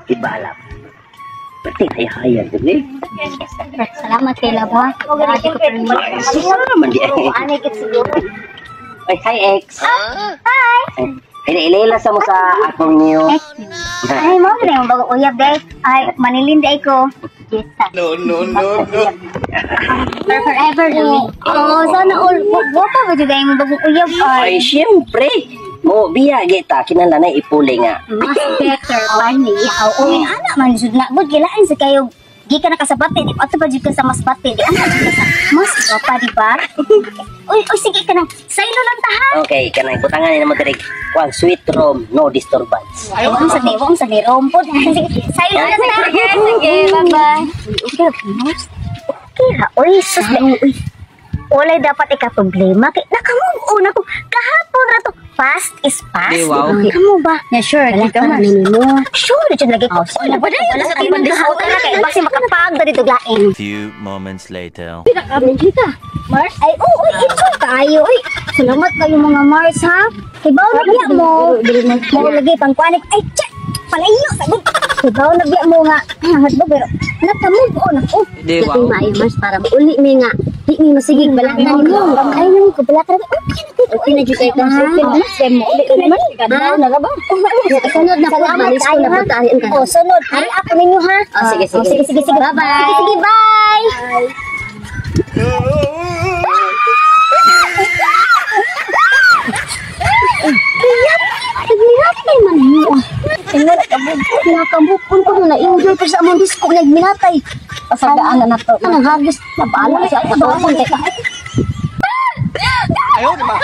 Ibalap. Pati kaya dili. Salamat kay Labo. Adi ko pero mo. Salamat di. Ani kit siguro. Ay, hi ex. Hi. Ilila sa mo sa akong niyo. Ay mo gani mo bago uyab day. Ay manilin day ko. No. Forever day. Oh, sana all wapa ba jud mo bago uyab Ay, siyempre. Oh, biya kita kinahanglan ipuli nga. mas better pa niya. Uy, ana man jud na bud kilain sa kayo gikan na kasabati di ato pa jud ka sa mas bati di ana jud ka sa mas wapa di ba? Uy, sige ka nang saylo lang ta ha. Okay, kanay butangan ni mo direk. Kuan sweet room, no disturbance. Ay, wong sa ni rompot. Sige, saylo lang ta. Sige, bye-bye. Okay ha, uy, sus uy. Walay dapat ika-problema. Nakamove on ako. Kahapon na to. Fast is fast. Di, wow. Kamu ba? Yeah, sure. Kita mas. Sure, dyan lagi ko. Wala ba na yun? Nasa timan kahapon na kaya. Basi makapag na dito glain. Few moments later. Pinakamin kita. Mars? Ay, uy, enjoy tayo. Uy, salamat kayo mga Mars, ha? Ibaw na biya mo. Mo lagi pang kwanik. Ay, tsak! Palayo, sagot. Ibaw na biya mo nga. Hatbo, pero nakamove on ako. Di, wow. Dating maayo, Mars, para uli mi nga. Di mi masigig balaknan mo. Ay, nang ko balaknan. Okay na dyan kayo kang sipin. Mo, ulit naman. Na ba? Sunod na po. Salamat tayo, ha? O, sunod. Hari ako ninyo, ha? Sige. Bye-bye. Sige, bye. Nagminatay man mo. Nakabukon ko na na-enjoy pa sa among disco. Nagminatay. Pasagaan na to. Anong hagis? Nabala siya. Nabukon kay ka. Ayaw, diba?